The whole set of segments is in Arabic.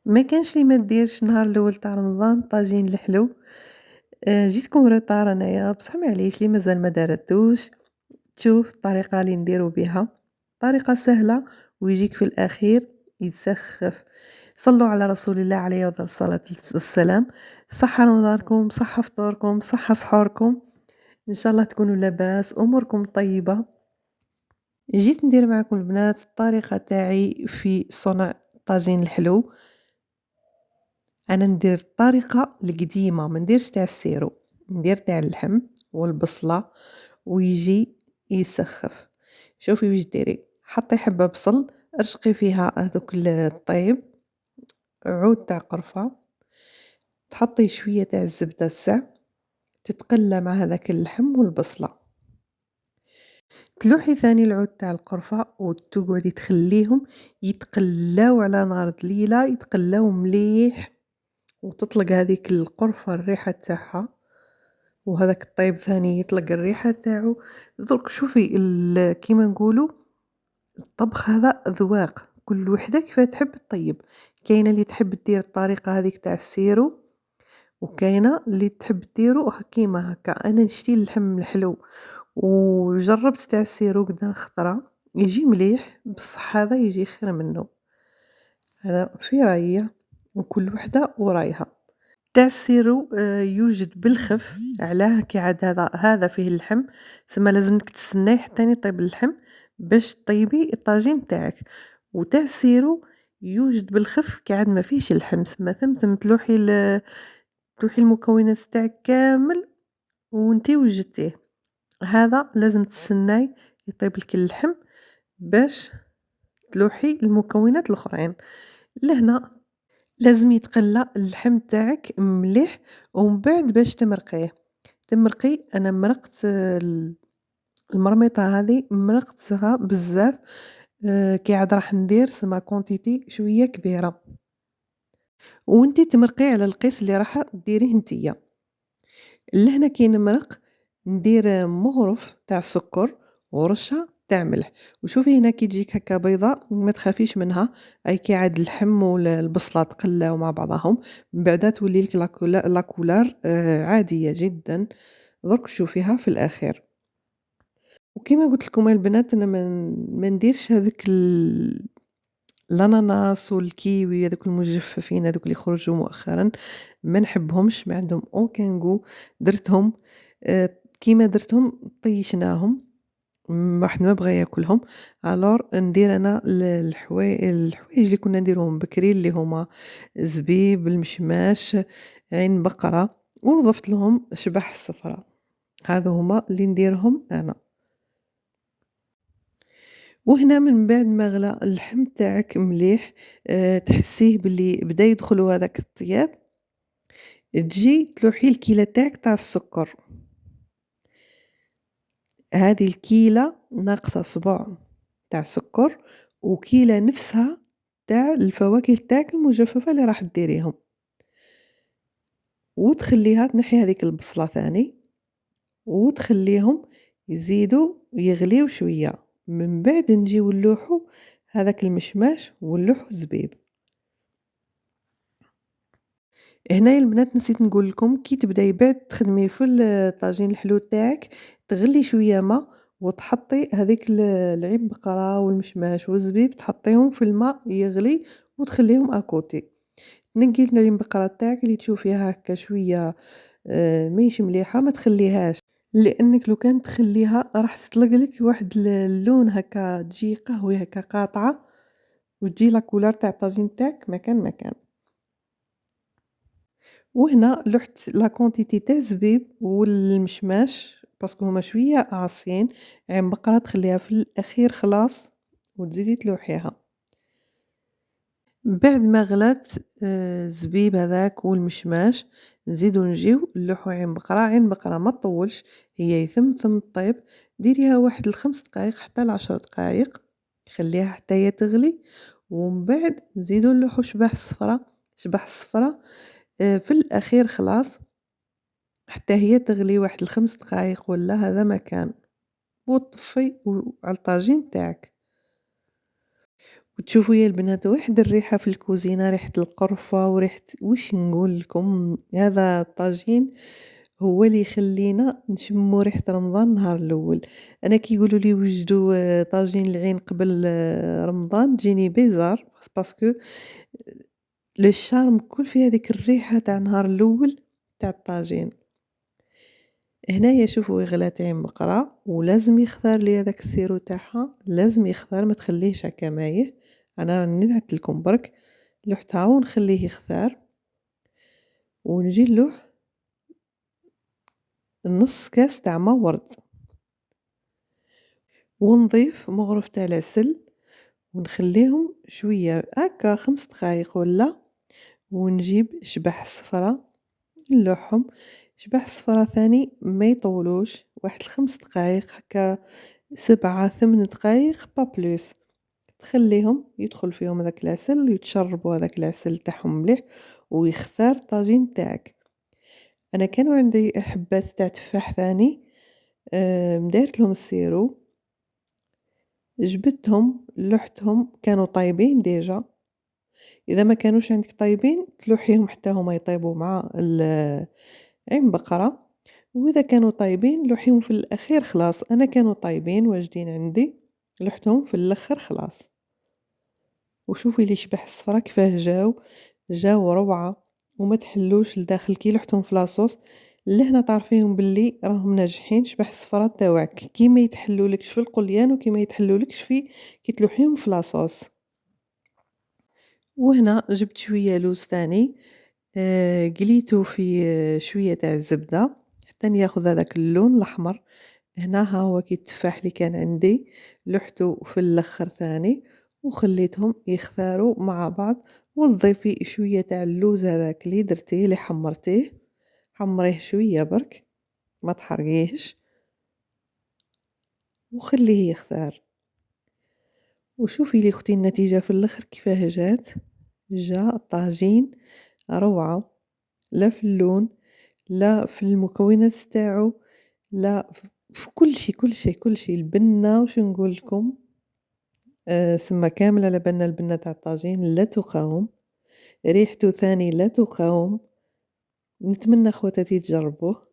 ما كانش لي ما ديرش النهار الأول تاع رمضان طاجين الحلو. جيتكم روطار أنايا بصح معليش لي مازال ما دارتوش. تشوف الطريقة اللي نديرو بها، طريقة سهلة ويجيك في الأخير يتسخف. صلوا على رسول الله عليه أفضل الصلاة والسلام. صحة رمضانكم، صحة فطوركم، صحة سحوركم، إن شاء الله تكونوا لاباس أموركم طيبة. جيت ندير معاكم البنات الطريقة تاعي في صنع طاجين الحلو. أنا ندير الطريقة القديمة ما نديرش تاع السيرو، ندير تاع اللحم والبصلة ويجي يسخف. شوفي واش ديري، حطي حبة بصل، ارشقي فيها هذوك الطيب، عود تاع قرفة، تحطي شوية تاع الزبدة الساع، تتقلى مع هذاك اللحم والبصلة، تلوحي ثاني العود تاع القرفة وتقعدي تخليهم يتقلاو على نار ضليلة، يتقلاو مليح وتطلق هذيك القرفة الريحة تاعها، وهذاك الطيب ثاني يطلق الريحة تاعو. درك شوفي كيما نقولوا الطبخ هذا أذواق، كل وحدة كيفاه تحب تطيب. كاينة اللي تحب دير الطريقة هذيك تاع السيرو، وكاينة اللي تحب ديرو كيما هكا. أنا نشتي اللحم الحلو وجربت تاع السيرو قدا خطرة يجي مليح، بصح هذا يجي خير منه. أنا في رايي وكل وحدة ورايها. تاع السيرو يوجد بالخف، علاه كي عاد هذا فيه اللحم، تسمى لازمك تستناي حتى يطيب اللحم باش طيبي الطاجين تاعك. وتاع السيرو يوجد بالخف كي عاد ما فيش اللحم، تسمى ثم تلوحي المكونات تاعك كامل وانتي وجدتيه. هذا لازم تستناي يطيب لك اللحم باش تلوحي المكونات الاخرين. لهنا لازم يتقلى اللحم تاعك مليح ومن بعد باش تمرقي. انا مرقت المرميطه هذه مرقتها بزاف. كي عاد راح ندير سما كونتيتي شويه كبيره، وانتي تمرقي على القيس اللي راح ديريه نتيا. لهنا كي نمرق ندير مغرف تاع سكر ورشه تاع ملح. وشوفي هنا كي تجيك هكا بيضاء ما تخافيش منها، اي كي عاد اللحم والبصله تقلاو مع بعضهم من بعد تولي لك لاكولار عاديه جدا. درك شوفيها في الاخير. وكما قلت لكم البنات انا ما نديرش هذوك الاناناس والكيوي هذوك المجففين هذوك اللي خرجوا مؤخرا، ما نحبهمش، ما عندهم اوكان جو. درتهم كيما درتهم طيشناهم، واحد ما بغى ياكلهم. الور ندير انا الحوايج اللي كنا نديرهم بكري اللي هما زبيب، المشماش، عين بقرة، وضفت لهم شبح الصفراء. هذا هما اللي نديرهم انا. وهنا من بعد ما غلا اللحم تاعك مليح، تحسيه باللي بدا يدخلوا هذاك الطياب، تجي تلوحي الكيلة تاعك تاع السكر. هذه الكيلة ناقصة صبع تاع سكر، وكيلة نفسها تاع الفواكه تاعك المجففة اللي راح ديريهم، وتخليها تنحي هذيك البصلة ثاني وتخليهم يزيدوا يغليو شوية. من بعد نجيو نلوحو هذاك المشماش ونلوحو الزبيب. هنايا البنات نسيت نقول لكم كي تبداي بعد تخدمي في الطاجين الحلو تاعك تغلي شويه ما وتحطي هذيك العين بقرة والمشماش والزبيب تحطيهم في الماء يغلي وتخليهم اكوتي. تنقي العين بقرة تاعك اللي تشوفيها هكا شويه ماهيش مليحه ما تخليهاش، لانك لو كان تخليها راح تطلق لك واحد اللون هكا تجي قهوي هكا قاطعه وتجي لا كولار تاع الطاجين تاعك مكان. وهنا لُحت لا كونتيتي تاع الزبيب والمشماش باسكو هُما شوية قاصين، عين بقرة تخليها في الأخير خلاص وتزيدي تلوحيها. بعد ما غلات الزبيب هذاك والمشماش نزيدو نجيو نلوحو عين بقرة. عين بقرة ما تطولش، هي ثم طيب، ديريها واحد ل5 دقايق حتى ل10 دقايق، خليها حتى هي تغلي، ومن بعد نزيدو نلوحو شبح الصفرا في الأخير خلاص حتى هي تغلي واحد ل5 دقايق ولا هذا مكان، وتطفي على الطاجين تاعك. وتشوفوا يا البنات واحد الريحة في الكوزينة، ريحة القرفة وريحة واش نقول لكم، هذا الطاجين هو اللي يخلّينا نشمّوا ريحة رمضان النهار الأول. أنا كي يقولوا لي وجدوا طاجين العين قبل رمضان تجيني بيزار باسكو لو شارم كل في هاذيك الريحة تاع النهار الأول تاع الطاجين. هنايا شوفوا غلات عين بقرة ولازم يختار لي هذاك السيرو تاعها، لازم يختار ما تخليهش هكا مايح، أنا راني نعت لكم برك، لوحتها ونخليه يختار، ونجي نلوح نص كاس تاع ما ورد، ونضيف مغرف تاع العسل، ونخليهم شوية هكا 5 دقايق ولا، ونجيب شبح الصفرا نلوحهم، شبح الصفرا ثاني ما يطولوش واحد 5 دقايق هكا 7 8 دقايق با بلوس. تخلّيهم يدخل فيهم هذاك العسل ويتشربوا هذاك العسل تاعهم مليح ويختار الطاجين تاعك. أنا كانوا عندي حبات تاع تفاح ثاني دايرت لهم السيرو، جبدتهم لُحتهم كانوا طايبين ديجا، إذا ما كانوش عندك طايبين تلوحيهم حتى هُما يطيبوا مع عين بقرة، وإذا كانوا طايبين لوحيهم في الأخير خلاص، أنا كانوا طايبين واجدين عندي لُحتهم في الآخر خلاص. وشوفي لي شبح الصفرا كيفاه جاو روعة وما تحلوش لداخل كي لحتهم في لاصوص لهنا تعرفيهم باللي راهم ناجحين شبح الصفرا تاوعك كي ما يتحلولكش في القليان وكي ما يتحلولكش في كي تلوحيهم في لاصوص. وهنا جبت شوية لوز تاني قليته في شوية تاع الزبدة حتى ياخذ هذاك اللون الأحمر. هنا ها هو كي التفاح اللي كان عندي لُحته في اللخر ثاني وخليتهم يختاروا مع بعض، وتضيفي شوية تاع اللوز هذاك اللي درتيه اللي حمرتيه، حمريه شوية برك ما تحرقيهش وخليه يختار. وشوفي لي اختي النتيجة في اللخر كيفاه جا طاجين روعة، لا في اللون لا في المكونات تاعو لا في كل شي البنة واش نقول لكم سما كاملة على بالنا البنة تاع الطاجين لا تقاوم، ريحته ثاني لا تقاوم، نتمنى خواتاتي تجربوه،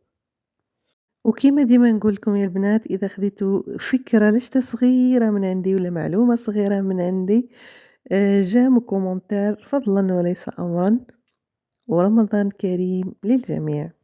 وكيما ديما نقول لكم يا البنات إذا خديتوا فكرة لشتا صغيرة من عندي ولا معلومة صغيرة من عندي جيم وكومونتير فضلًا وليس أمرًا، ورمضان كريم للجميع.